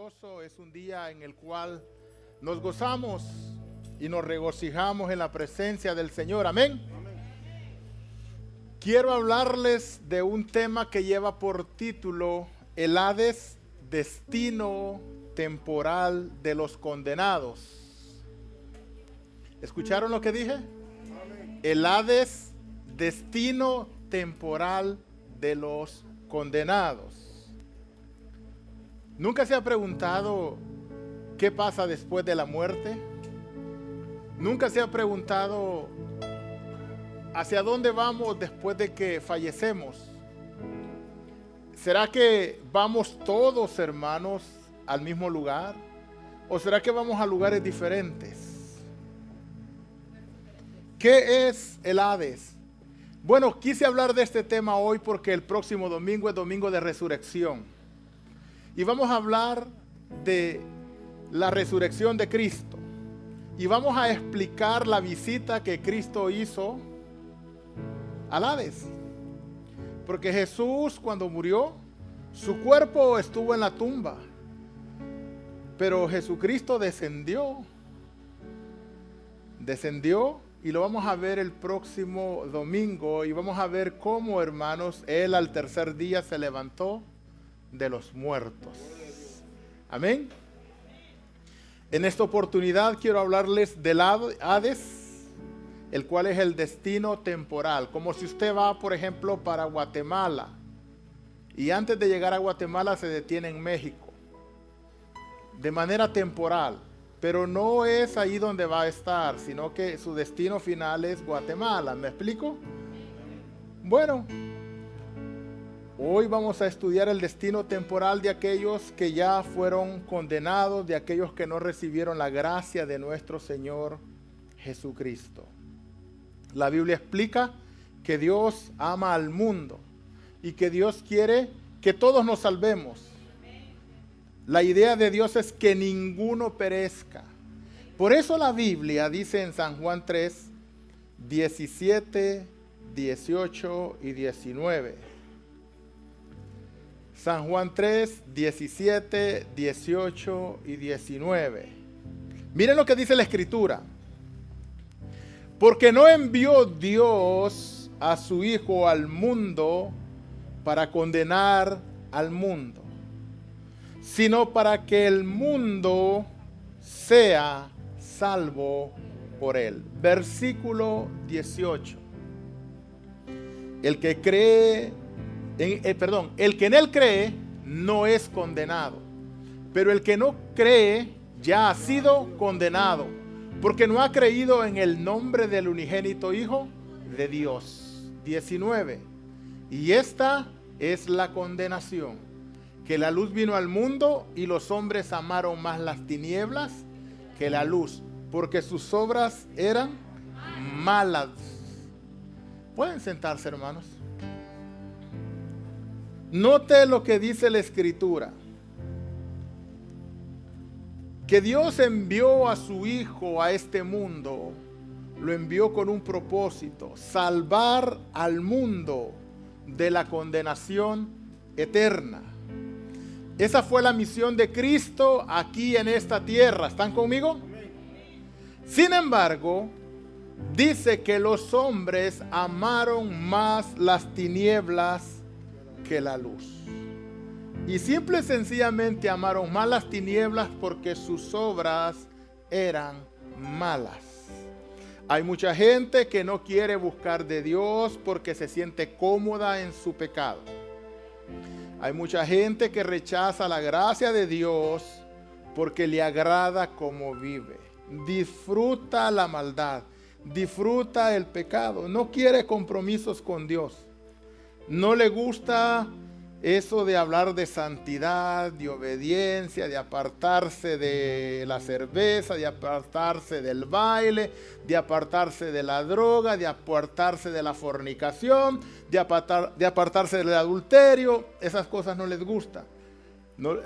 maravilloso, es un día en el cual nos gozamos y nos regocijamos en la presencia del Señor. Amén. Quiero hablarles de un tema que lleva por título el Hades, destino temporal de los condenados. ¿Escucharon lo que dije? El Hades, destino temporal de los condenados. ¿Nunca se ha preguntado qué pasa después de la muerte? ¿Nunca se ha preguntado hacia dónde vamos después de que fallecemos? ¿Será que vamos todos, hermanos, al mismo lugar? ¿O será que vamos a lugares diferentes? ¿Qué es el Hades? Bueno, quise hablar de este tema hoy porque el próximo domingo es domingo de resurrección. Y vamos a hablar de la resurrección de Cristo. Y vamos a explicar la visita que Cristo hizo al Hades. Porque Jesús, cuando murió, su cuerpo estuvo en la tumba. Pero Jesucristo descendió. Descendió y lo vamos a ver el próximo domingo. Y vamos a ver cómo, hermanos, Él al tercer día se levantó de los muertos. Amén. En esta oportunidad quiero hablarles del Hades, el cual es el destino temporal. Como si usted va, por ejemplo, para Guatemala y antes de llegar a Guatemala se detiene en México de manera temporal, pero no es ahí donde va a estar, sino que su destino final es Guatemala. ¿Me explico? Bueno, hoy vamos a estudiar el destino temporal de aquellos que ya fueron condenados, de aquellos que no recibieron la gracia de nuestro Señor Jesucristo. La Biblia explica que Dios ama al mundo y que Dios quiere que todos nos salvemos. La idea de Dios es que ninguno perezca. Por eso la Biblia dice en San Juan 3, 17, 18 y 19. San Juan 3, 17, 18 y 19. Miren lo que dice la Escritura. Porque no envió Dios a su Hijo al mundo para condenar al mundo, sino para que el mundo sea salvo por él. Versículo 18. El que cree el que en él cree no es condenado, pero el que no cree ya ha sido condenado, porque no ha creído en el nombre del unigénito Hijo de Dios. 19. Y esta es la condenación, que la luz vino al mundo y los hombres amaron más las tinieblas que la luz, porque sus obras eran malas. Pueden sentarse, hermanos. Note lo que dice la Escritura. Que Dios envió a su Hijo a este mundo, lo envió con un propósito: salvar al mundo de la condenación eterna. Esa fue la misión de Cristo aquí en esta tierra. ¿Están conmigo? Sin embargo, dice que los hombres amaron más las tinieblas que la luz. Y simple y sencillamente amaron más las tinieblas porque sus obras eran malas. Hay mucha gente que no quiere buscar de Dios porque se siente cómoda en su pecado. Hay mucha gente que rechaza la gracia de Dios porque le agrada cómo vive. Disfruta la maldad, disfruta el pecado, no quiere compromisos con Dios. No le gusta eso de hablar de santidad, de obediencia, de apartarse de la cerveza, de apartarse del baile, de apartarse de la droga, de apartarse de la fornicación, de apartarse del adulterio. Esas cosas no les gustan. No,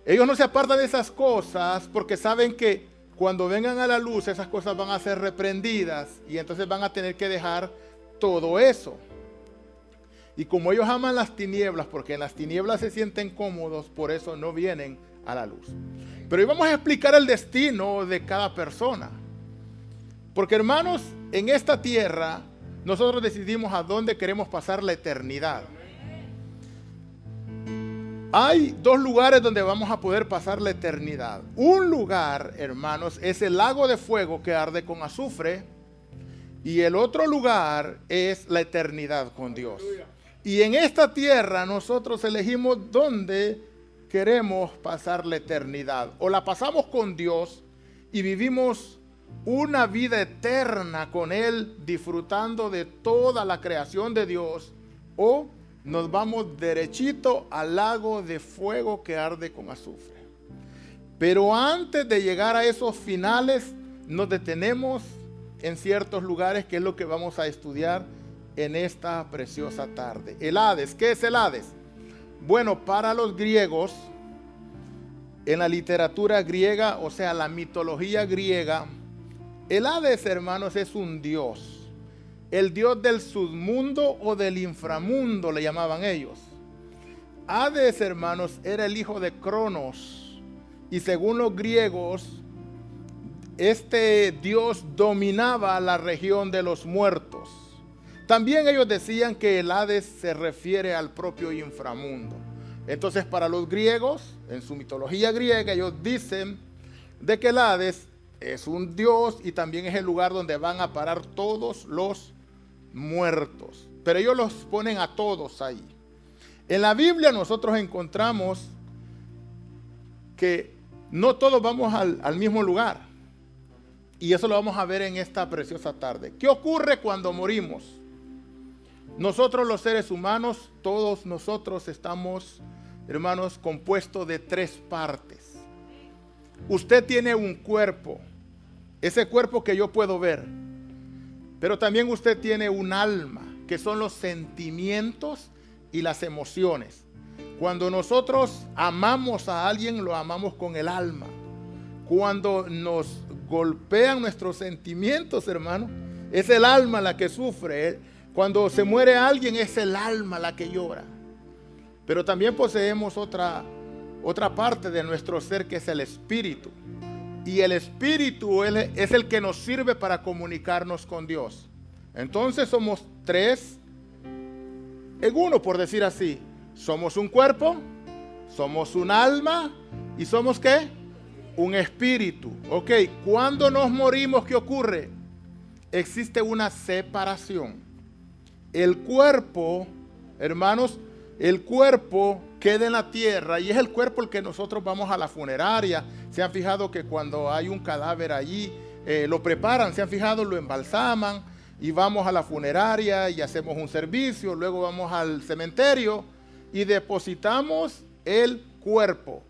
ellos no se apartan de esas cosas porque saben que cuando vengan a la luz esas cosas van a ser reprendidas y entonces van a tener que dejar todo eso. Y como ellos aman las tinieblas, porque en las tinieblas se sienten cómodos, por eso no vienen a la luz. Pero hoy vamos a explicar el destino de cada persona. Porque, hermanos, en esta tierra nosotros decidimos a dónde queremos pasar la eternidad. Hay dos lugares donde vamos a poder pasar la eternidad. Un lugar, hermanos, es el lago de fuego que arde con azufre. Y el otro lugar es la eternidad con Dios. Y en esta tierra nosotros elegimos dónde queremos pasar la eternidad. O la pasamos con Dios y vivimos una vida eterna con Él, disfrutando de toda la creación de Dios. O nos vamos derechito al lago de fuego que arde con azufre. Pero antes de llegar a esos finales, nos detenemos en ciertos lugares, que es lo que vamos a estudiar en esta preciosa tarde. El Hades, ¿qué es el Hades? Bueno, para los griegos, en la literatura griega, o sea, la mitología griega, el Hades, hermanos, es un dios. El dios del submundo o del inframundo le llamaban ellos. Hades, hermanos, era el hijo de Cronos. Y según los griegos, este dios dominaba la región de los muertos. También ellos decían que el Hades se refiere al propio inframundo. Entonces, para los griegos, en su mitología griega, ellos dicen de que el Hades es un dios y también es el lugar donde van a parar todos los muertos. Pero ellos los ponen a todos ahí. En la Biblia nosotros encontramos que no todos vamos al mismo lugar. Y eso lo vamos a ver en esta preciosa tarde. ¿Qué ocurre cuando morimos? Nosotros los seres humanos, todos nosotros estamos, hermanos, compuestos de tres partes. Usted tiene un cuerpo, ese cuerpo que yo puedo ver. Pero también usted tiene un alma, que son los sentimientos y las emociones. Cuando nosotros amamos a alguien, lo amamos con el alma. Cuando nos golpean nuestros sentimientos, hermano, es el alma la que sufre. Cuando se muere alguien, es el alma la que llora. Pero también poseemos otra parte de nuestro ser, que es el espíritu. Y el espíritu es el que nos sirve para comunicarnos con Dios. Entonces somos tres en uno, por decir así. Somos un cuerpo, somos un alma y somos ¿qué? Un espíritu. Ok, cuando nos morimos, ¿qué ocurre? Existe una separación. El cuerpo, hermanos, el cuerpo queda en la tierra y es el cuerpo el que nosotros vamos a la funeraria. Se han fijado que cuando hay un cadáver allí, lo preparan, se han fijado, lo embalsaman y vamos a la funeraria y hacemos un servicio. Luego vamos al cementerio y depositamos el cuerpo,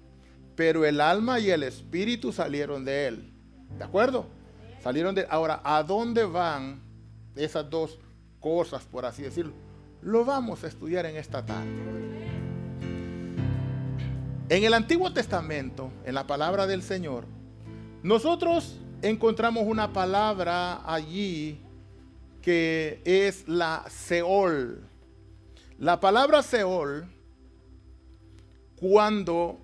pero el alma y el espíritu salieron de él. ¿De acuerdo? Salieron de. Ahora, ¿a dónde van esas dos cosas, por así decirlo? Lo vamos a estudiar en esta tarde. En el Antiguo Testamento, en la palabra del Señor, nosotros encontramos una palabra allí que es la Seol. La palabra Seol, cuando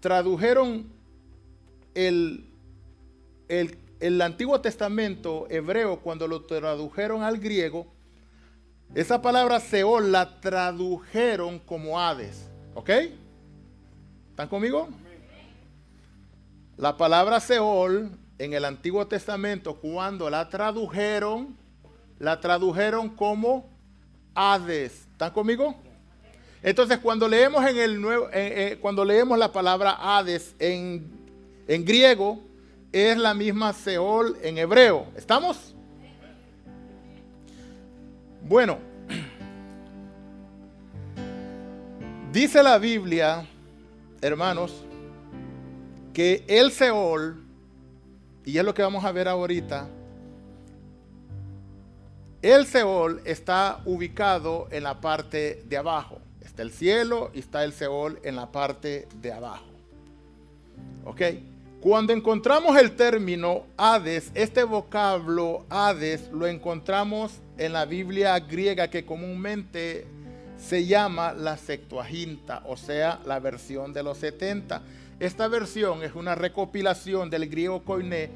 tradujeron el Antiguo Testamento hebreo, cuando lo tradujeron al griego, esa palabra Seol la tradujeron como Hades. ¿Ok? ¿Están conmigo? La palabra Seol en el Antiguo Testamento, cuando la tradujeron como Hades. ¿Están conmigo? Entonces, cuando leemos cuando leemos la palabra Hades en griego, es la misma Seol en hebreo. ¿Estamos? Bueno, dice la Biblia, hermanos, que el Seol, y es lo que vamos a ver ahorita, el Seol está ubicado en la parte de abajo. Está el cielo y está el Seol en la parte de abajo. ¿Ok? Cuando encontramos el término Hades, este vocablo Hades lo encontramos en la Biblia griega, que comúnmente se llama la Septuaginta, o sea, la versión de los 70. esta versión es una recopilación del griego koiné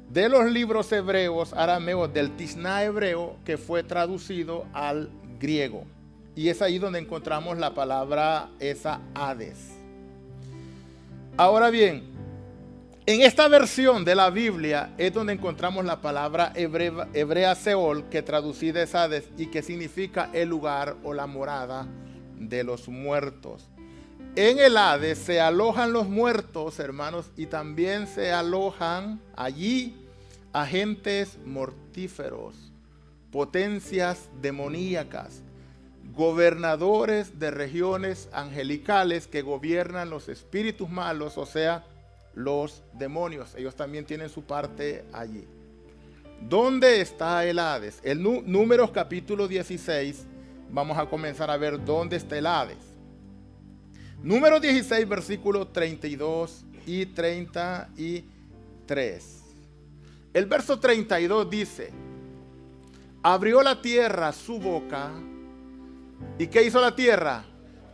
de los libros hebreos, arameos, del Tishná hebreo que fue traducido al griego. Y es ahí donde encontramos la palabra esa Hades. Ahora bien, en esta versión de la Biblia es donde encontramos la palabra hebrea Seol, que traducida es Hades y que significa el lugar o la morada de los muertos. En el Hades se alojan los muertos, hermanos, y también se alojan allí agentes mortíferos, potencias demoníacas, gobernadores de regiones angelicales que gobiernan los espíritus malos, o sea, los demonios. Ellos también tienen su parte allí. ¿Dónde está el Hades? El Números capítulo 16, vamos a comenzar a ver dónde está el Hades. Número 16, versículos 32 y 33. El verso 32 dice: abrió la tierra su boca. ¿Y qué hizo la tierra?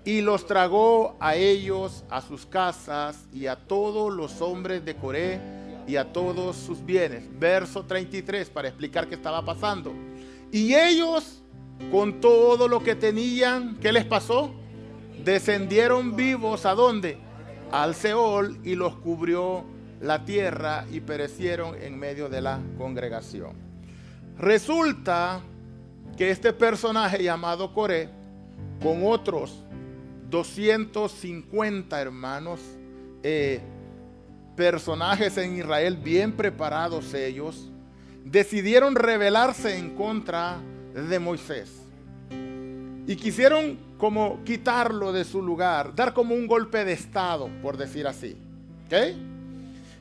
Y los tragó a ellos, a sus casas y a todos los hombres de Coré y a todos sus bienes. Verso 33 para explicar qué estaba pasando. Y ellos, con todo lo que tenían, ¿qué les pasó? Descendieron vivos, ¿a dónde? Al Seol, y los cubrió la tierra y perecieron en medio de la congregación. Resulta que este personaje llamado Coré, con otros 250 hermanos, personajes en Israel bien preparados ellos, decidieron rebelarse en contra de Moisés. Y quisieron como quitarlo de su lugar, dar como un golpe de estado, por decir así. ¿Ok?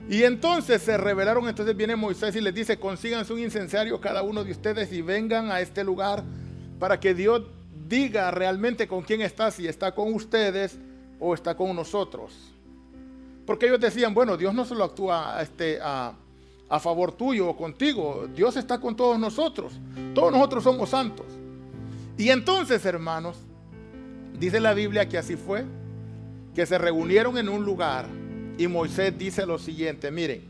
Y entonces se rebelaron. Entonces viene Moisés y les dice: consíganse un incensario cada uno de ustedes y vengan a este lugar para que Dios diga realmente con quién está, si está con ustedes o está con nosotros. Porque ellos decían: bueno, Dios no solo actúa a favor tuyo o contigo, Dios está con todos nosotros somos santos. Y entonces, hermanos, dice la Biblia que así fue, que se reunieron en un lugar. Y Moisés dice lo siguiente: miren,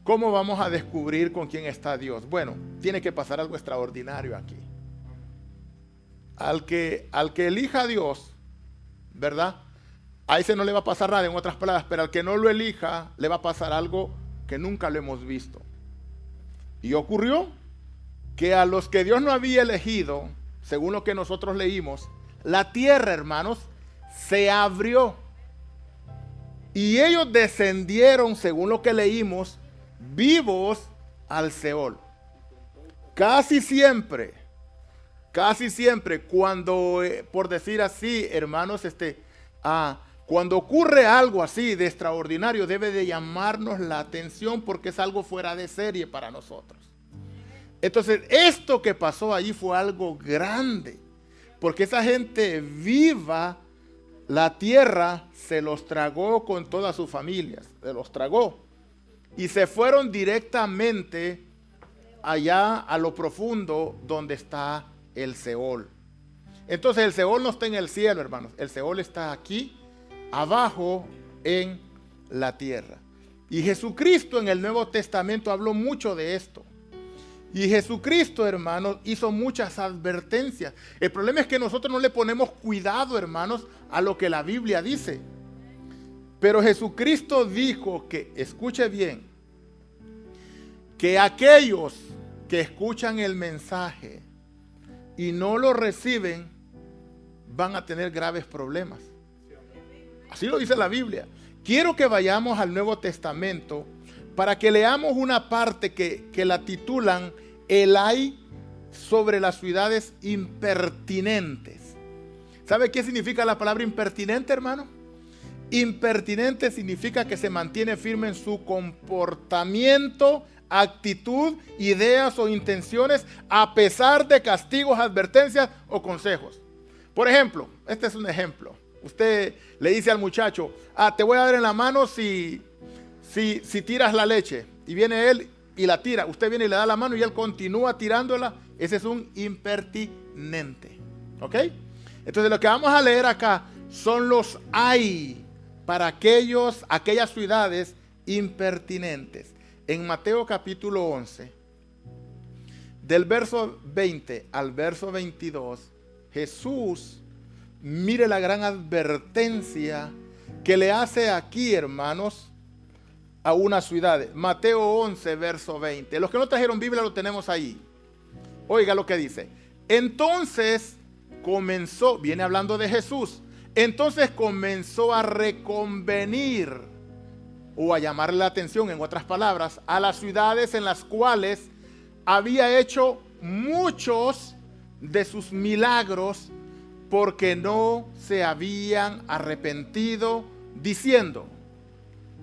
¿cómo vamos a descubrir con quién está Dios? Bueno, tiene que pasar algo extraordinario aquí. Al que elija a Dios, ¿verdad? A ese no le va a pasar nada, en otras palabras, pero al que no lo elija, le va a pasar algo que nunca lo hemos visto. Y ocurrió que a los que Dios no había elegido, según lo que nosotros leímos, la tierra, hermanos, se abrió. Y ellos descendieron, según lo que leímos, vivos al Seol. Casi siempre, cuando, por decir así, hermanos, cuando ocurre algo así de extraordinario, debe de llamarnos la atención porque es algo fuera de serie para nosotros. Entonces, esto que pasó allí fue algo grande, porque esa gente viva, la tierra se los tragó con todas sus familias, se los tragó. Y se fueron directamente allá a lo profundo donde está el Seol. Entonces el Seol no está en el cielo, hermanos. El Seol está aquí, abajo en la tierra. Y Jesucristo en el Nuevo Testamento habló mucho de esto. Y Jesucristo, hermanos, hizo muchas advertencias. El problema es que nosotros no le ponemos cuidado, hermanos, a lo que la Biblia dice. Pero Jesucristo dijo que, escuche bien, que aquellos que escuchan el mensaje y no lo reciben, van a tener graves problemas. Así lo dice la Biblia. Quiero que vayamos al Nuevo Testamento para que leamos una parte que la titulan el ay sobre las ciudades impertinentes. ¿Sabe qué significa la palabra impertinente, hermano? Impertinente significa que se mantiene firme en su comportamiento, actitud, ideas o intenciones a pesar de castigos, advertencias o consejos. Por ejemplo, este es un ejemplo. Usted le dice al muchacho: te voy a dar en la mano si tiras la leche. Y viene él y la tira. Usted viene y le da la mano y él continúa tirándola. Ese es un impertinente. ¿Ok? Entonces lo que vamos a leer acá son los ay para aquellas ciudades impertinentes. En Mateo capítulo 11, del verso 20 al verso 22, Jesús, mire la gran advertencia que le hace aquí, hermanos, a una ciudad. Mateo 11, verso 20. Los que no trajeron Biblia lo tenemos ahí. Oiga lo que dice. Entonces comenzó, viene hablando de Jesús, entonces comenzó a reconvenir o a llamarle la atención, en otras palabras, a las ciudades en las cuales había hecho muchos de sus milagros porque no se habían arrepentido, diciendo: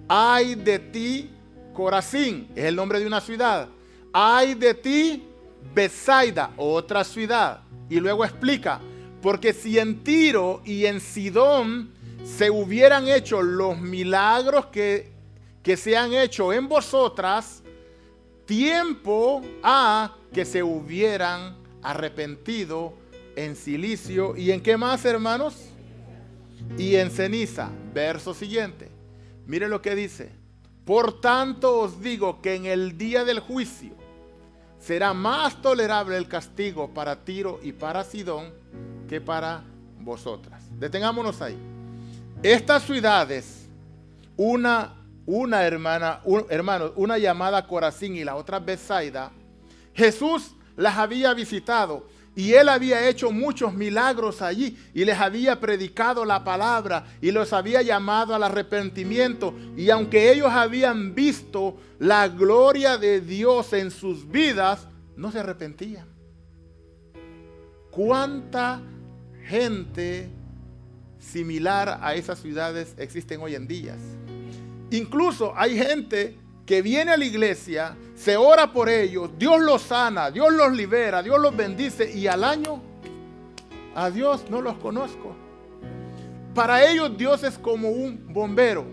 ay de ti, Corazín, es el nombre de una ciudad. Ay de ti, Betsaida, otra ciudad. Y luego explica: porque si en Tiro y en Sidón se hubieran hecho los milagros que se han hecho en vosotras, tiempo ha que se hubieran arrepentido en silicio. ¿Y en qué más, hermanos? Y en ceniza. Verso siguiente. Mire lo que dice: por tanto os digo que en el día del juicio será más tolerable el castigo para Tiro y para Sidón que para vosotras. Detengámonos ahí. Estas ciudades, una llamada Corazín y la otra Betsaida, Jesús las había visitado y él había hecho muchos milagros allí y les había predicado la palabra y los había llamado al arrepentimiento, y aunque ellos habían visto la gloria de Dios en sus vidas, no se arrepentían. ¿Cuánta gente similar a esas ciudades existen hoy en día? Incluso hay gente que viene a la iglesia, se ora por ellos, Dios los sana, Dios los libera, Dios los bendice, y al año, a Dios no los conozco. Para ellos Dios es como un bombero,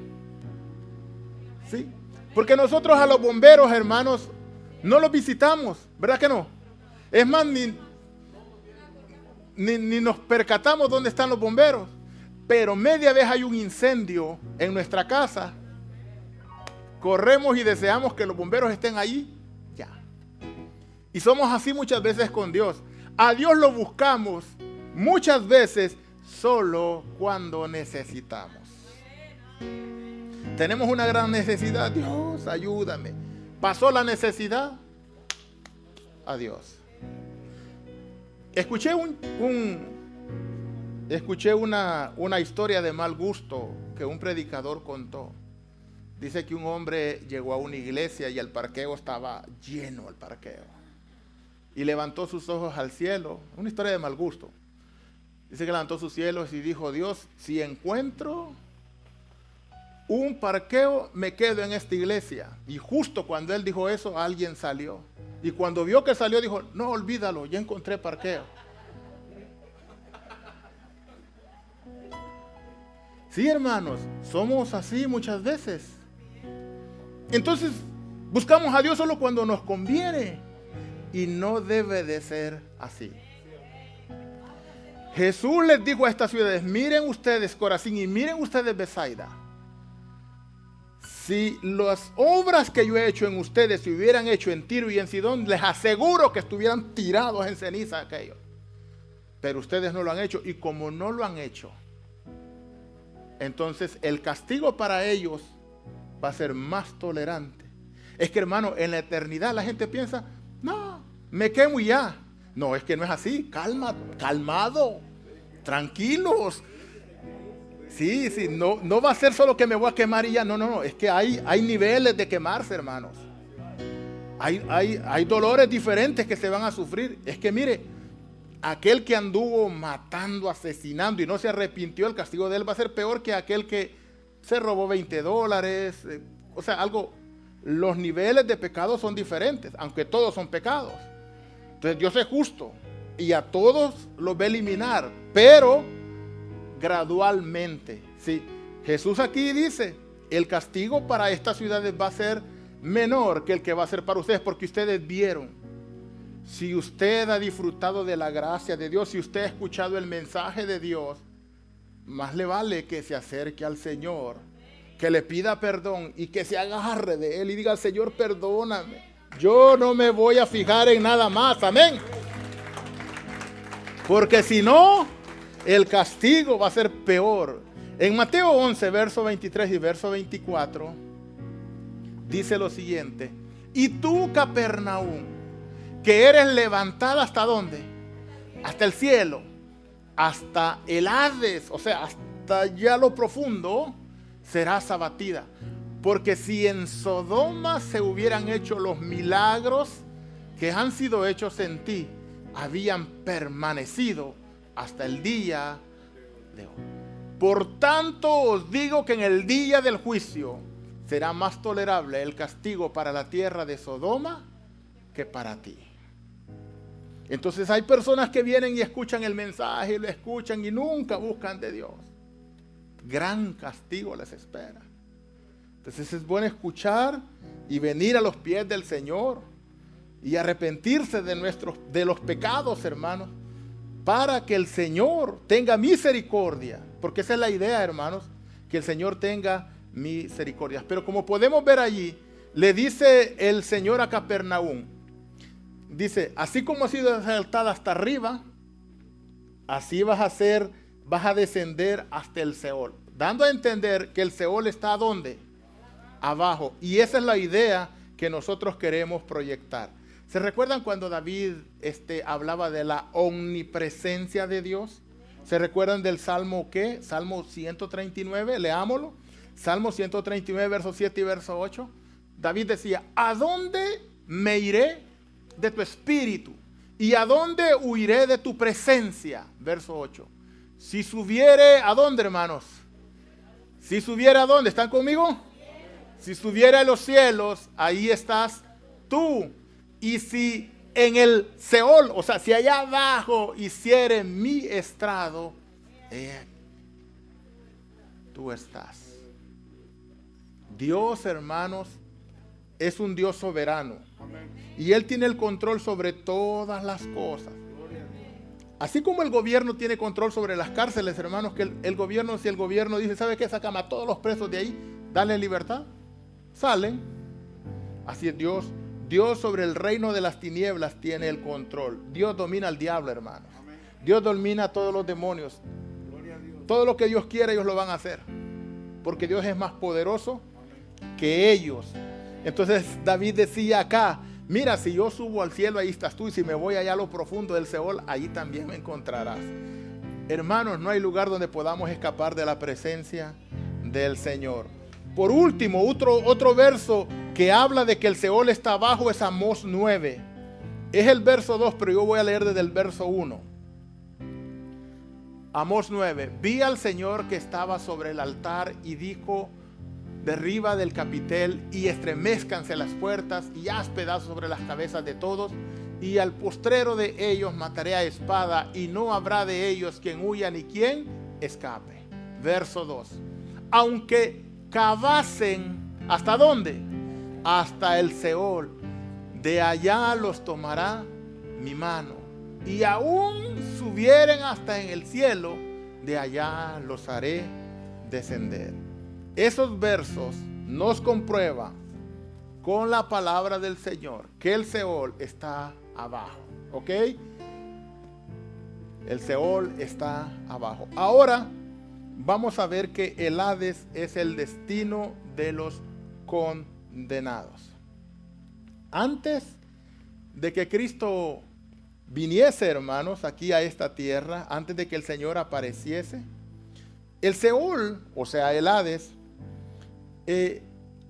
¿sí? Porque nosotros a los bomberos, hermanos, no los visitamos, ¿verdad que no? Es más, ni nos percatamos dónde están los bomberos. Pero media vez hay un incendio en nuestra casa, corremos y deseamos que los bomberos estén allí, ya. Y somos así muchas veces con Dios. A Dios lo buscamos muchas veces solo cuando necesitamos. Tenemos una gran necesidad. Dios, ayúdame. Pasó la necesidad. Adiós. Escuché una historia de mal gusto que un predicador contó. Dice que un hombre llegó a una iglesia y el parqueo estaba lleno, el parqueo. Y levantó sus ojos al cielo. Una historia de mal gusto. Dice que levantó sus cielos y dijo: Dios, si encuentro un parqueo, me quedo en esta iglesia. Y justo cuando él dijo eso, alguien salió. Y cuando vio que salió, dijo: no, olvídalo, ya encontré parqueo. Sí, hermanos, somos así muchas veces. Entonces, buscamos a Dios solo cuando nos conviene. Y no debe de ser así. Jesús les dijo a estas ciudades: miren ustedes Corazín y miren ustedes Betsaida. Si las obras que yo he hecho en ustedes se hubieran hecho en Tiro y en Sidón, les aseguro que estuvieran tirados en ceniza aquellos. Pero ustedes no lo han hecho, y como no lo han hecho, entonces el castigo para ellos va a ser más tolerante. Es que, hermano, en la eternidad la gente piensa: no, me quemo y ya. No, es que no es así. Calmado, tranquilos. Sí, no va a ser solo que me voy a quemar y ya. No, es que hay niveles de quemarse, hermanos. Hay dolores diferentes que se van a sufrir. Es que mire, aquel que anduvo matando, asesinando y no se arrepintió, el castigo de él va a ser peor que aquel que se robó $20. O sea, los niveles de pecado son diferentes, aunque todos son pecados. Entonces Dios es justo y a todos los va a eliminar, pero gradualmente. Sí, Jesús aquí dice: el castigo para estas ciudades va a ser menor que el que va a ser para ustedes, porque ustedes vieron. Si usted ha disfrutado de la gracia de Dios, si usted ha escuchado el mensaje de Dios, más le vale que se acerque al Señor, que le pida perdón y que se agarre de Él y diga: Señor, perdóname. Yo no me voy a fijar en nada más. Amén. Porque si no, el castigo va a ser peor. En Mateo 11, verso 23 y verso 24, dice lo siguiente: y tú, Capernaum, que eres levantada ¿hasta dónde? Hasta el cielo, hasta el Hades, o sea, hasta allá lo profundo, serás abatida. Porque si en Sodoma se hubieran hecho los milagros que han sido hechos en ti, habían permanecido hasta el día de hoy. Por tanto os digo que en el día del juicio será más tolerable el castigo para la tierra de Sodoma que para ti. Entonces hay personas que vienen y escuchan el mensaje, y lo escuchan y nunca buscan de Dios. Gran castigo les espera. Entonces es bueno escuchar y venir a los pies del Señor y arrepentirse de los pecados, hermanos, para que el Señor tenga misericordia. Porque esa es la idea, hermanos, que el Señor tenga misericordia. Pero como podemos ver allí, le dice el Señor a Capernaum, dice: así como has sido exaltada hasta arriba, así vas a descender hasta el Seol. Dando a entender que el Seol está ¿dónde? Abajo. Y esa es la idea que nosotros queremos proyectar. ¿Se recuerdan cuando David hablaba de la omnipresencia de Dios? ¿Se recuerdan del Salmo qué? Salmo 139, leámoslo. Salmo 139, verso 7 y verso 8. David decía: ¿a dónde me iré de tu espíritu? ¿Y a dónde huiré de tu presencia? Verso 8. Si subiere, ¿a dónde, hermanos? Si subiere, ¿a dónde? ¿Están conmigo? Si subiere a los cielos, ahí estás tú. Y si en el Seol, o sea, si allá abajo hiciere mi estrado, tú estás. Dios, hermanos, es un Dios soberano. Y Él tiene el control sobre todas las cosas. Así como el gobierno tiene control sobre las cárceles, hermanos, que el gobierno, si el gobierno dice: ¿sabe qué? Sácame a todos los presos de ahí, dale libertad, salen. Así es Dios. Dios sobre el reino de las tinieblas tiene el control. Dios domina al diablo, hermanos. Dios domina a todos los demonios. Todo lo que Dios quiera, ellos lo van a hacer. Porque Dios es más poderoso que ellos. Entonces David decía acá: mira, si yo subo al cielo, ahí estás tú. Y si me voy allá a lo profundo del Seol, ahí también me encontrarás. Hermanos, no hay lugar donde podamos escapar de la presencia del Señor. Por último, otro verso que habla de que el Seol está abajo es Amós 9. Es el verso 2, pero yo voy a leer desde el verso 1. Amós 9. Vi al Señor que estaba sobre el altar y dijo: derriba del capitel y estremezcanse las puertas y haz pedazos sobre las cabezas de todos, y al postrero de ellos mataré a espada, y no habrá de ellos quien huya ni quien escape. Verso 2. Aunque cavasen, ¿hasta dónde? Hasta el Seol, de allá los tomará mi mano, y aún subieren hasta en el cielo, de allá los haré descender. Esos versos nos comprueban con la palabra del Señor que el Seol está abajo, ¿ok? El Seol está abajo. Ahora vamos a ver que el Hades es el destino de los condenados. Antes de que Cristo viniese, hermanos, aquí a esta tierra, antes de que el Señor apareciese, el Seol, o sea, el Hades,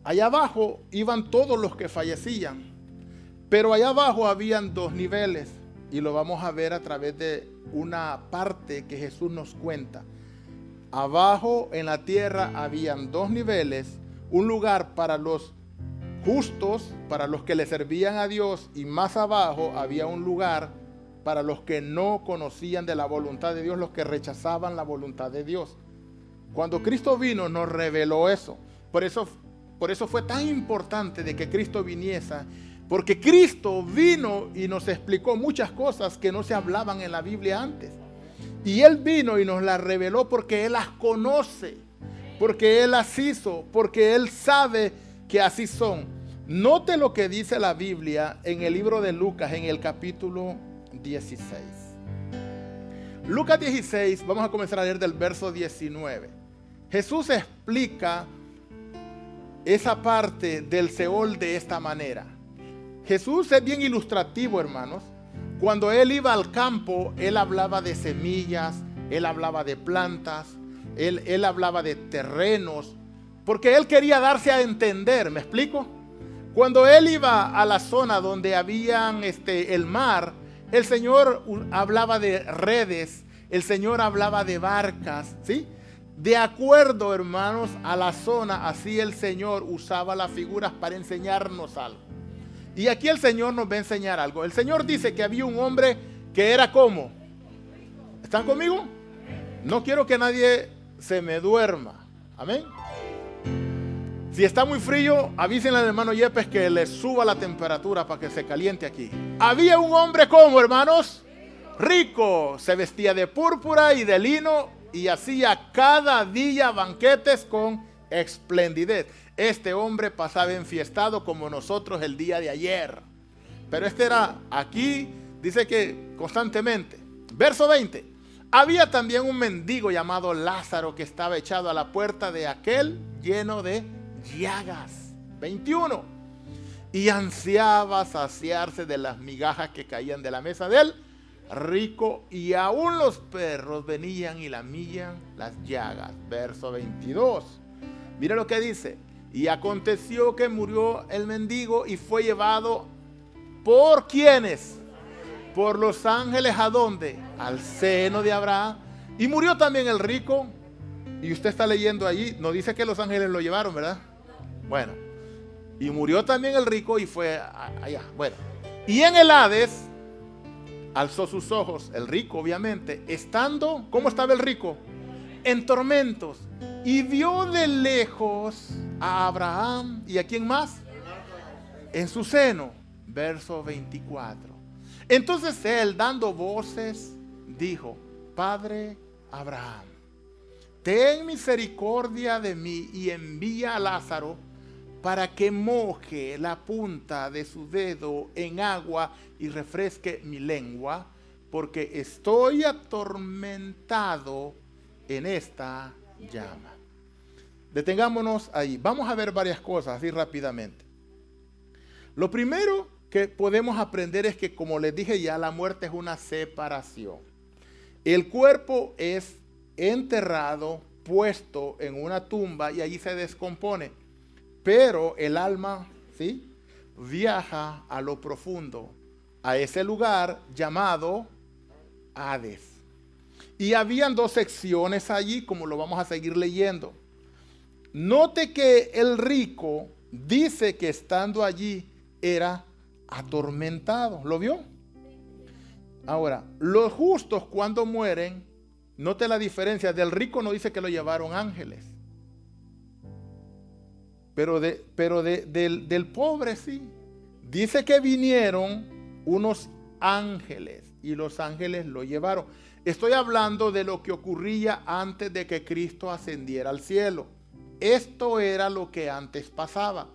allá abajo iban todos los que fallecían, pero allá abajo habían dos niveles, y lo vamos a ver a través de una parte que Jesús nos cuenta. Abajo en la tierra habían dos niveles: un lugar para los justos, para los que le servían a Dios, y más abajo había un lugar para los que no conocían de la voluntad de Dios, los que rechazaban la voluntad de Dios. Cuando Cristo vino, nos reveló eso. Por eso fue tan importante de que Cristo viniese, porque Cristo vino y nos explicó muchas cosas que no se hablaban en la Biblia antes. Y Él vino y nos las reveló porque Él las conoce, porque Él las hizo, porque Él sabe que así son. Note lo que dice la Biblia en el libro de Lucas, en el capítulo 16. Lucas 16, vamos a comenzar a leer del verso 19. Jesús explica esa parte del Seol de esta manera. Jesús es bien ilustrativo, hermanos. Cuando Él iba al campo, Él hablaba de semillas, Él hablaba de plantas, Él hablaba de terrenos, porque Él quería darse a entender, ¿me explico? Cuando Él iba a la zona donde había el mar, el Señor hablaba de redes, el Señor hablaba de barcas, ¿sí? De acuerdo, hermanos, a la zona, así el Señor usaba las figuras para enseñarnos algo. Y aquí el Señor nos va a enseñar algo. El Señor dice que había un hombre que era como. ¿Están conmigo? No quiero que nadie se me duerma. Amén. Si está muy frío, avísenle al hermano Yepes que le suba la temperatura para que se caliente aquí. Había un hombre como, hermanos, rico. Se vestía de púrpura y de lino y hacía cada día banquetes con esplendidez. Este hombre pasaba enfiestado como nosotros el día de ayer. Pero este era aquí, dice que constantemente. Verso 20. Había también un mendigo llamado Lázaro que estaba echado a la puerta de aquel lleno de llagas. 21. Y ansiaba saciarse de las migajas que caían de la mesa del rico, y aún los perros venían y lamían las llagas. Verso 22. Mira lo que dice. Y aconteció que murió el mendigo y fue llevado ¿por quiénes? Por los ángeles. ¿A dónde? Al seno de Abraham. Y murió también el rico. Y usted está leyendo allí, no dice que los ángeles lo llevaron, ¿verdad? Bueno. Y murió también el rico y fue allá. Bueno. Y en el Hades alzó sus ojos, el rico obviamente, estando, ¿cómo estaba el rico? En tormentos. Y vio de lejos a Abraham. ¿Y a quién más? En su seno. Verso 24. Entonces él, dando voces, dijo: Padre Abraham, ten misericordia de mí y envía a Lázaro para que moje la punta de su dedo en agua y refresque mi lengua, porque estoy atormentado en esta llama. Detengámonos ahí. Vamos a ver varias cosas así rápidamente. Lo primero que podemos aprender es que, como les dije ya, la muerte es una separación. El cuerpo es enterrado, puesto en una tumba y allí se descompone. Pero el alma, ¿sí?, viaja a lo profundo, a ese lugar llamado Hades. Y habían dos secciones allí, como lo vamos a seguir leyendo. Note que el rico dice que estando allí era atormentado. ¿Lo vio? Ahora, los justos cuando mueren, note la diferencia. Del rico no dice que lo llevaron ángeles. Pero del pobre sí. Dice que vinieron unos ángeles y los ángeles lo llevaron. Estoy hablando de lo que ocurría antes de que Cristo ascendiera al cielo. Esto era lo que antes pasaba.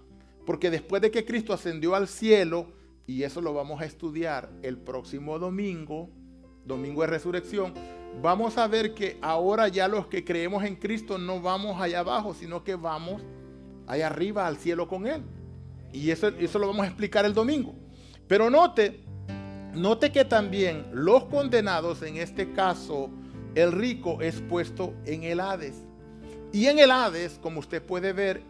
Porque después de que Cristo ascendió al cielo, y eso lo vamos a estudiar el próximo domingo, domingo de resurrección, vamos a ver que ahora ya los que creemos en Cristo no vamos allá abajo, sino que vamos allá arriba al cielo con Él. Y eso lo vamos a explicar el domingo. Pero note que también los condenados, en este caso el rico, es puesto en el Hades. Y en el Hades, como usted puede ver,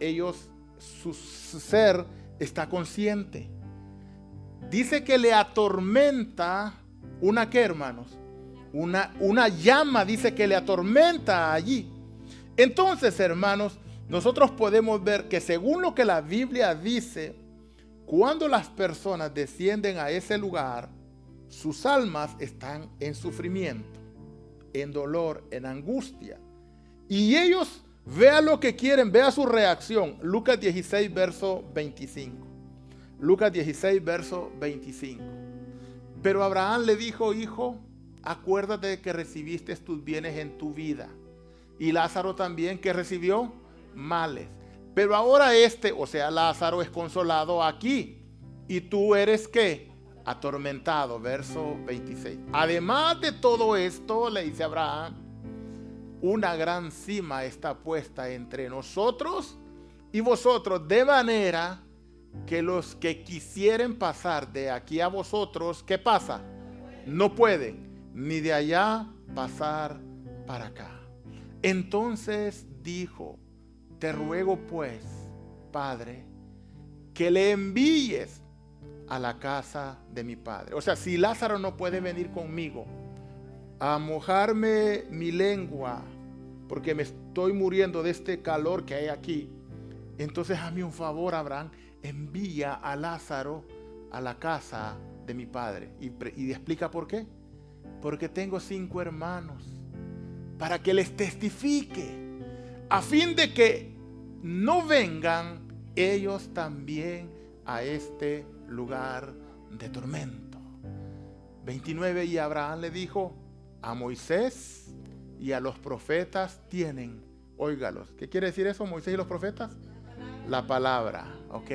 su ser está consciente. Dice que le atormenta una, ¿qué, hermanos? Una llama, dice que le atormenta allí. Entonces, hermanos, nosotros podemos ver que según lo que la Biblia dice, cuando las personas descienden a ese lugar, sus almas están en sufrimiento, en dolor, en angustia. Y ellos, vea lo que quieren, vea su reacción. Lucas 16, verso 25. Lucas 16, verso 25. Pero Abraham le dijo: hijo, acuérdate de que recibiste tus bienes en tu vida. Y Lázaro también, que recibió males. Pero ahora o sea, Lázaro es consolado aquí. Y tú eres, ¿qué? Atormentado. Verso 26. Además de todo esto, le dice Abraham, una gran cima está puesta entre nosotros y vosotros, de manera que los que quisieren pasar de aquí a vosotros, ¿qué pasa? No pueden, ni de allá pasar para acá. Entonces dijo, te ruego pues, Padre, que le envíes a la casa de mi padre. O sea, si Lázaro no puede venir conmigo a mojarme mi lengua, porque me estoy muriendo de este calor que hay aquí, entonces hazme un favor, Abraham, envía a Lázaro a la casa de mi padre. Y explica por qué. Porque tengo 5 hermanos, para que les testifique, a fin de que no vengan ellos también a este lugar de tormento. 29. Y Abraham le dijo, a Moisés y a los profetas tienen, óigalos. ¿Qué quiere decir eso, Moisés y los profetas? La palabra, ok.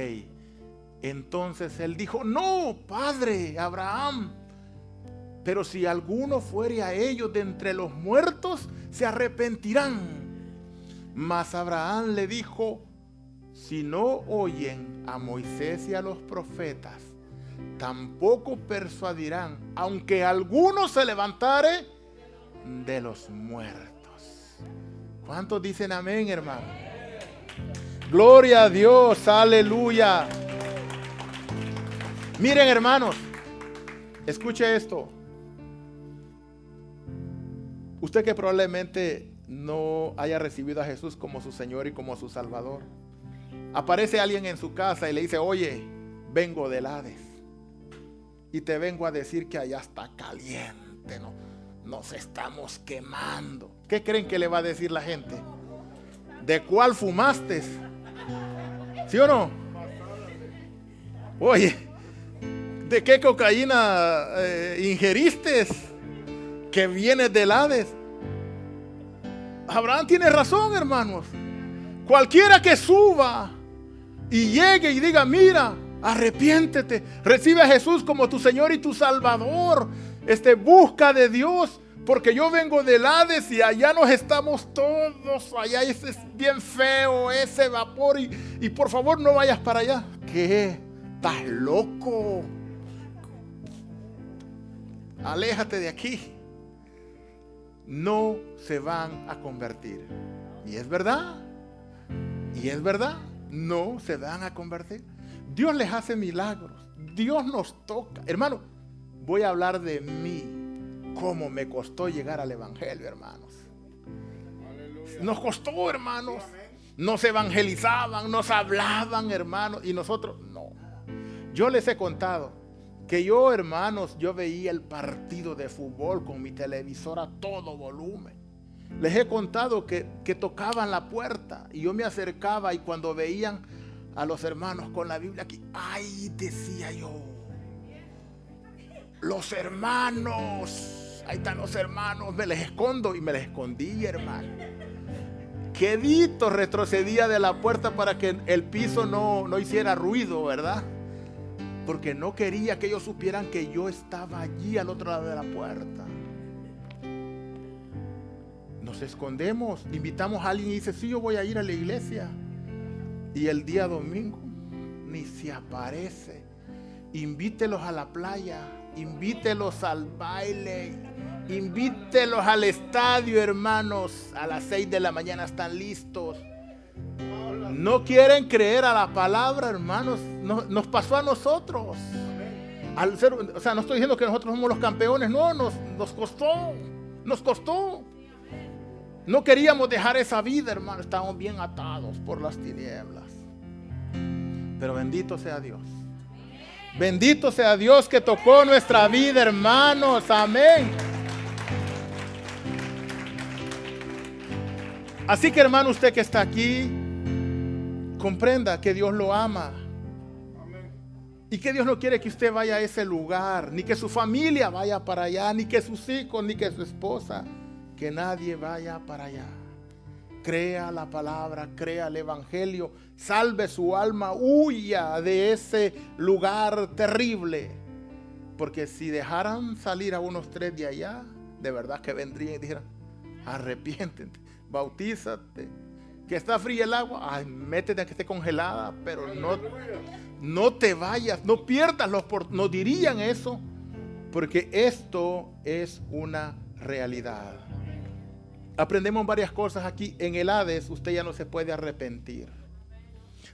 Entonces él dijo, no, padre Abraham, pero si alguno fuere a ellos de entre los muertos, se arrepentirán. Mas Abraham le dijo, si no oyen a Moisés y a los profetas, tampoco persuadirán, aunque alguno se levantare de los muertos. ¿Cuántos dicen amén, hermano? Gloria a Dios, aleluya. Miren, hermanos, escuche esto. Usted que probablemente no haya recibido a Jesús como su Señor y como su Salvador, aparece alguien en su casa y le dice, oye, vengo del Hades y te vengo a decir que allá está caliente, ¿no? Nos estamos quemando. ¿Qué creen que le va a decir la gente? ¿De cuál fumaste? ¿Sí o no? Oye, ¿de qué cocaína ingeriste que viene del Hades? Abraham tiene razón, hermanos. Cualquiera que suba y llegue y diga, mira, arrepiéntete, recibe a Jesús como tu Señor y tu Salvador, busca de Dios, porque yo vengo del Hades y allá nos estamos todos, allá es bien feo ese vapor y por favor no vayas para allá. ¿Qué? ¿Estás loco? Aléjate de aquí. No se van a convertir. Y es verdad. Y es verdad. No se van a convertir. Dios les hace milagros. Dios nos toca. Hermano, voy a hablar de mí. Cómo me costó llegar al evangelio, hermanos. Aleluya. Nos costó, hermanos. Nos evangelizaban, nos hablaban, hermanos. Y nosotros, no. Yo les he contado que yo, hermanos, yo veía el partido de fútbol con mi televisor a todo volumen. Les he contado que tocaban la puerta y yo me acercaba y cuando veían a los hermanos con la Biblia aquí, ay, decía yo, los hermanos, ahí están los hermanos, me les escondo y me les escondí, hermano. Quedito retrocedía de la puerta para que el piso no hiciera ruido, ¿verdad? Porque no quería que ellos supieran que yo estaba allí al otro lado de la puerta. Nos escondemos, invitamos a alguien y dice, sí, yo voy a ir a la iglesia. Y el día domingo ni se aparece. Invítelos a la playa, invítelos al baile, invítelos al estadio, hermanos. A las 6 de la mañana están listos. No quieren creer a la palabra, hermanos. Nos pasó a nosotros. Al ser, o sea, no estoy diciendo que nosotros somos los campeones. No, nos costó. Nos costó. No queríamos dejar esa vida, hermano. Estábamos bien atados por las tinieblas. Pero bendito sea Dios. Bendito sea Dios que tocó nuestra vida, hermanos. Amén. Así que, hermano, usted que está aquí, comprenda que Dios lo ama. Y que Dios no quiere que usted vaya a ese lugar, ni que su familia vaya para allá, ni que sus hijos, ni que su esposa, que nadie vaya para allá. Crea la palabra, crea el evangelio, salve su alma, huya de ese lugar terrible. Porque si dejaran salir a unos 3 de allá, de verdad que vendrían y dijeran, arrepiéntete, bautízate, que está fría el agua, ay, métete a que esté congelada, pero no te vayas, no pierdas nos dirían eso, porque esto es una realidad. Aprendemos varias cosas aquí. En el Hades usted ya no se puede arrepentir,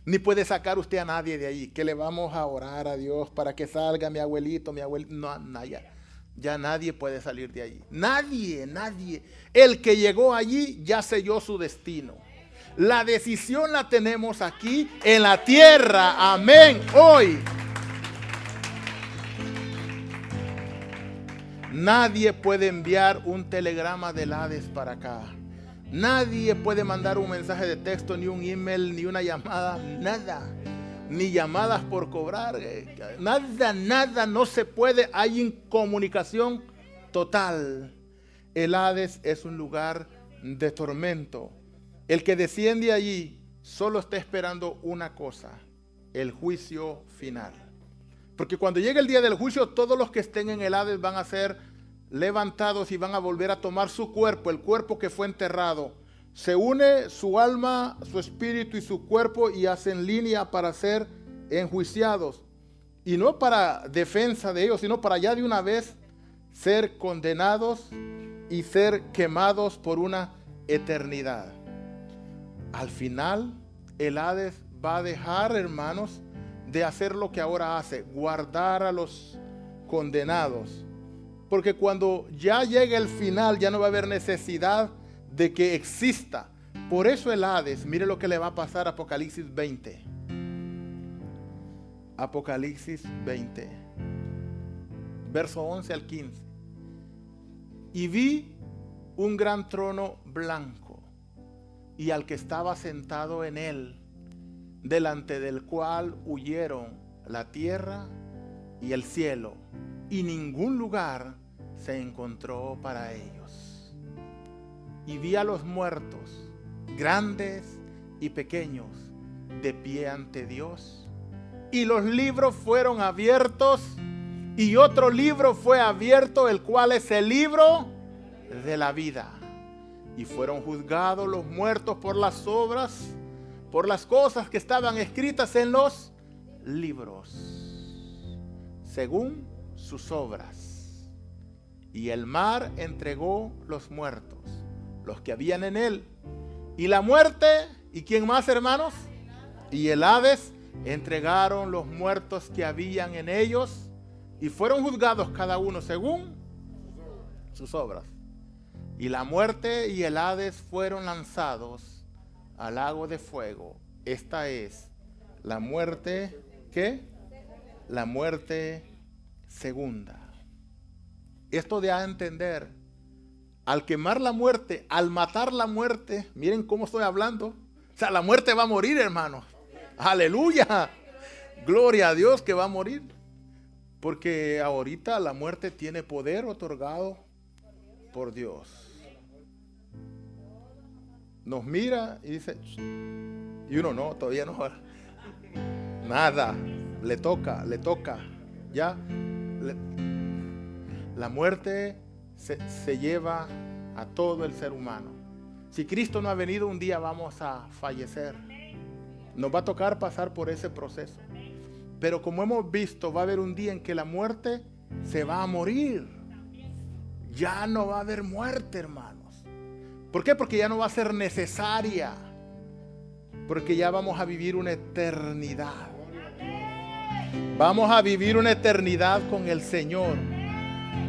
ni puede sacar usted a nadie de ahí, que le vamos a orar a Dios para que salga mi abuelito. No, ya nadie puede salir de allí. Nadie. El que llegó allí ya selló su destino. La decisión la tenemos aquí en la tierra. Amén. Hoy. Nadie puede enviar un telegrama del Hades para acá. Nadie puede mandar un mensaje de texto, ni un email, ni una llamada, nada. Ni llamadas por cobrar. Nada, no se puede. Hay incomunicación total. El Hades es un lugar de tormento. El que desciende allí solo está esperando una cosa: el juicio final. Porque cuando llegue el día del juicio, todos los que estén en el Hades van a ser levantados y van a volver a tomar su cuerpo, el cuerpo que fue enterrado. Se une su alma, su espíritu y su cuerpo y hacen línea para ser enjuiciados. Y no para defensa de ellos, sino para ya de una vez ser condenados y ser quemados por una eternidad. Al final, el Hades va a dejar, hermanos, de hacer lo que ahora hace, guardar a los condenados. Porque cuando ya llegue el final, ya no va a haber necesidad de que exista. Por eso el Hades, mire lo que le va a pasar a Apocalipsis 20. Apocalipsis 20, verso 11 al 15. Y vi un gran trono blanco, y al que estaba sentado en él, delante del cual huyeron la tierra y el cielo, y ningún lugar se encontró para ellos. Y vi a los muertos, grandes y pequeños, de pie ante Dios. Y los libros fueron abiertos, y otro libro fue abierto, el cual es el libro de la vida. Y fueron juzgados los muertos por las obras, por las cosas que estaban escritas en los libros, según sus obras. Y el mar entregó los muertos, los que habían en él. Y la muerte, ¿y quién más, hermanos? Y el Hades entregaron los muertos que habían en ellos, y fueron juzgados cada uno según sus obras. Y la muerte y el Hades fueron lanzados al lago de fuego. Esta es la muerte, ¿qué? La muerte segunda. Esto da a entender, al quemar la muerte, al matar la muerte, miren cómo estoy hablando. O sea, la muerte va a morir, hermanos. Aleluya. Gloria a Dios que va a morir. Porque ahorita la muerte tiene poder otorgado por Dios. Nos mira y dice, y uno no, todavía no. Nada, le toca, ya. La muerte se lleva a todo el ser humano. Si Cristo no ha venido, un día vamos a fallecer. Nos va a tocar pasar por ese proceso. Pero como hemos visto, va a haber un día en que la muerte se va a morir. Ya no va a haber muerte, hermanos. ¿Por qué? Porque ya no va a ser necesaria. Porque ya vamos a vivir una eternidad. Vamos a vivir una eternidad con el Señor.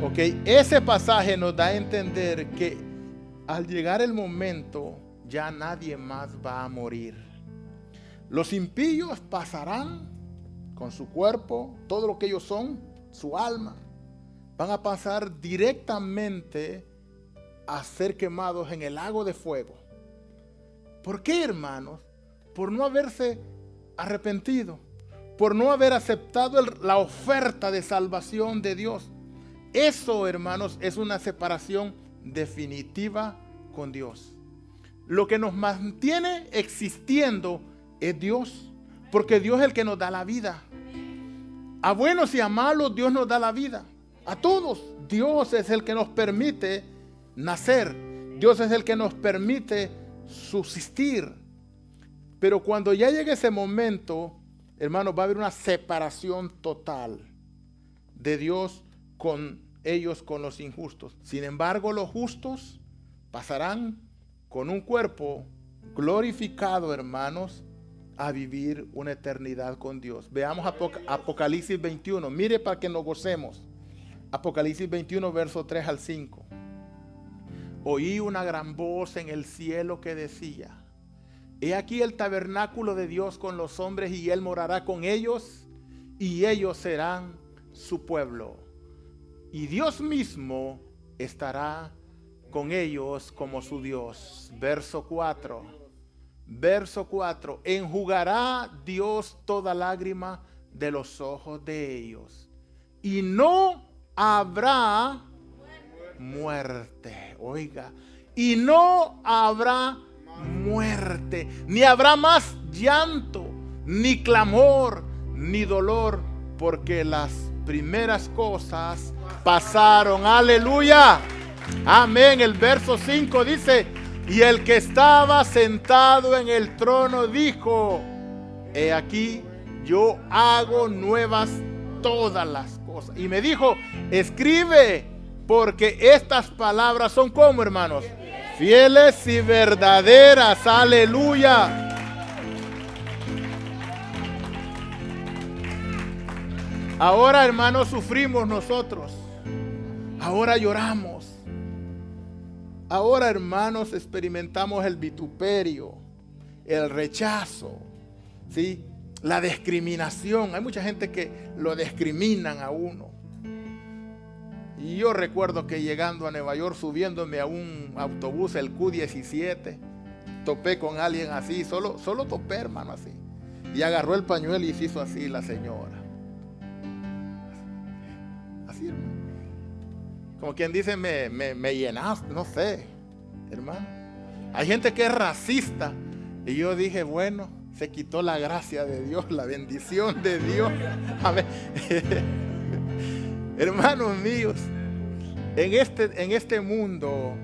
Ok, ese pasaje nos da a entender que al llegar el momento, ya nadie más va a morir. Los impíos pasarán con su cuerpo, todo lo que ellos son, su alma. Van a pasar directamente a ser quemados en el lago de fuego. ¿Por qué, hermanos? Por no haberse arrepentido. por no haber aceptado la oferta de salvación de Dios. Eso, hermanos, es una separación definitiva con Dios. Lo que nos mantiene existiendo es Dios, porque Dios es el que nos da la vida. A buenos y a malos Dios nos da la vida. A todos. Dios es el que nos permite nacer. Dios es el que nos permite subsistir. Pero cuando ya llegue ese momento, hermanos, va a haber una separación total de Dios con ellos, con los injustos. Sin embargo, los justos pasarán con un cuerpo glorificado, hermanos, a vivir una eternidad con Dios. Veamos Apocalipsis 21. Mire para que nos gocemos. Apocalipsis 21, verso 3 al 5. Oí una gran voz en el cielo que decía: he aquí el tabernáculo de Dios con los hombres, y Él morará con ellos, y ellos serán su pueblo. Y Dios mismo estará con ellos como su Dios. Verso 4. Verso 4. Enjugará Dios toda lágrima de los ojos de ellos, y no habrá muerte. Oiga, y no habrá muerte, ni habrá más llanto, ni clamor, ni dolor, porque las primeras cosas pasaron. Aleluya. Amén. El verso 5 dice: y el que estaba sentado en el trono dijo: he aquí, yo hago nuevas todas las cosas. Y me dijo: escribe, porque estas palabras son como, hermanos, fieles y verdaderas. Aleluya. Ahora, hermanos, sufrimos nosotros. Ahora lloramos. Ahora, hermanos, experimentamos el vituperio, el rechazo, ¿sí? La discriminación. Hay mucha gente que lo discriminan a uno. Y yo recuerdo que llegando a Nueva York, subiéndome a un autobús, el Q17, topé con alguien así, solo topé, hermano, así. Y agarró el pañuelo y se hizo así la señora. Así, hermano. Como quien dice, me llenaste, no sé, hermano. Hay gente que es racista. Y yo dije, bueno, se quitó la gracia de Dios, la bendición de Dios. Amén. Hermanos míos, en este mundo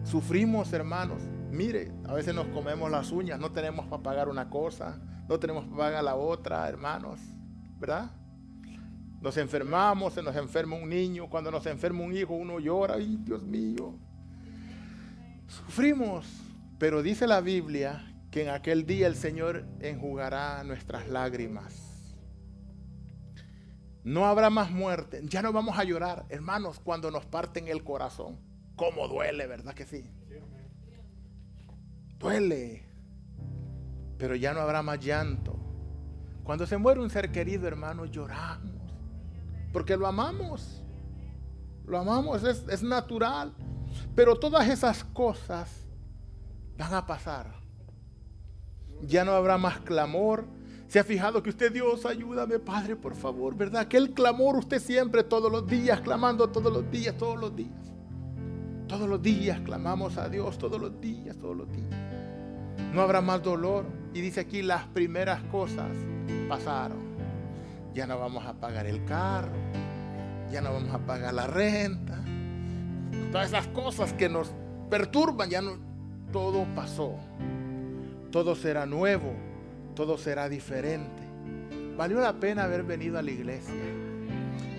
sufrimos, hermanos. Mire, a veces nos comemos las uñas, no tenemos para pagar una cosa, no tenemos para pagar la otra, hermanos, ¿verdad? Nos enfermamos, se nos enferma un niño, cuando nos enferma un hijo uno llora, ¡ay, Dios mío! Sufrimos, pero dice la Biblia que en aquel día el Señor enjugará nuestras lágrimas. No habrá más muerte, ya no vamos a llorar, hermanos, cuando nos parten el corazón. ¿Cómo duele, verdad que sí? Duele, pero ya no habrá más llanto. Cuando se muere un ser querido, hermanos, lloramos, porque lo amamos, es natural. Pero todas esas cosas van a pasar. Ya no habrá más clamor. ¿Se ha fijado que usted: Dios, ayúdame, Padre, por favor, verdad? Aquel clamor usted siempre, todos los días, clamando todos los días. Todos los días clamamos a Dios, todos los días. No habrá más dolor. Y dice aquí: las primeras cosas pasaron. Ya no vamos a pagar el carro, ya no vamos a pagar la renta. Todas esas cosas que nos perturban, ya no, todo pasó. Todo será nuevo, todo será diferente. Valió la pena haber venido a la iglesia.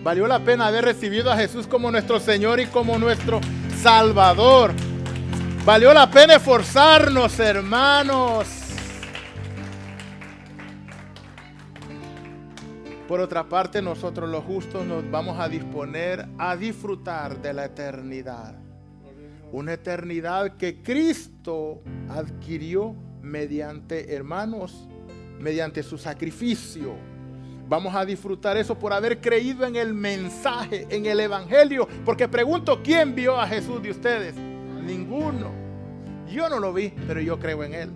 Valió la pena haber recibido a Jesús como nuestro Señor y como nuestro Salvador. Valió la pena esforzarnos, hermanos. Por otra parte, nosotros los justos nos vamos a disponer a disfrutar de la eternidad. Una eternidad que Cristo adquirió mediante, hermanos, mediante su sacrificio. Vamos a disfrutar eso por haber creído en el mensaje, en el evangelio. Porque pregunto, ¿quién vio a Jesús de ustedes? Ninguno. Yo no lo vi, pero yo creo en Él.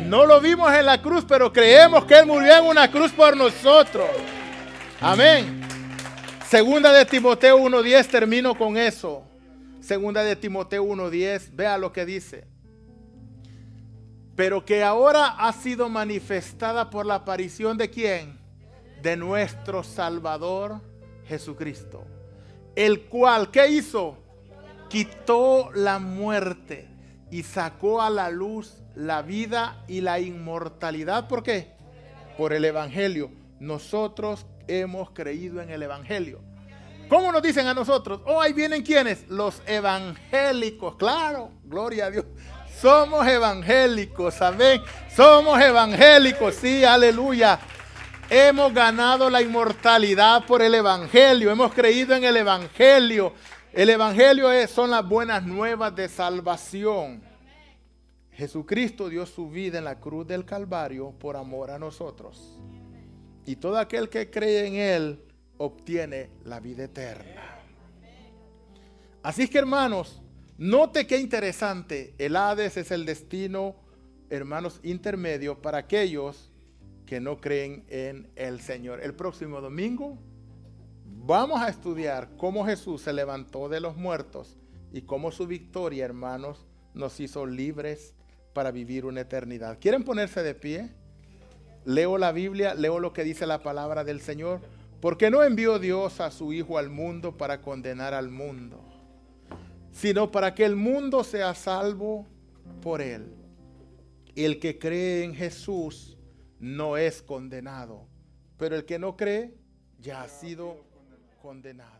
No lo vimos en la cruz, pero creemos que Él murió en una cruz por nosotros. Amén. Segunda de Timoteo 1:10, termino con eso. Segunda de Timoteo 1:10, vea lo que dice. Pero que ahora ha sido manifestada por la aparición de ¿quién? De nuestro Salvador Jesucristo. El cual, ¿qué hizo? Quitó la muerte y sacó a la luz la vida y la inmortalidad. ¿Por qué? Por el Evangelio. Nosotros hemos creído en el Evangelio. ¿Cómo nos dicen a nosotros? Oh, ahí vienen ¿quiénes? Los evangélicos. Claro, gloria a Dios. Somos evangélicos, amén. Somos evangélicos, sí, aleluya. Hemos ganado la inmortalidad por el Evangelio. Hemos creído en el Evangelio. El Evangelio son las buenas nuevas de salvación. Jesucristo dio su vida en la cruz del Calvario por amor a nosotros. Y todo aquel que cree en Él obtiene la vida eterna. Así que, hermanos, note qué interesante. El Hades es el destino, hermanos, intermedio para aquellos que no creen en el Señor. El próximo domingo vamos a estudiar cómo Jesús se levantó de los muertos y cómo su victoria, hermanos, nos hizo libres para vivir una eternidad. ¿Quieren ponerse de pie? Leo la Biblia, leo lo que dice la palabra del Señor. Porque no envió Dios a su Hijo al mundo para condenar al mundo, sino para que el mundo sea salvo por Él. El que cree en Jesús no es condenado, pero el que no cree ya ha sido condenado.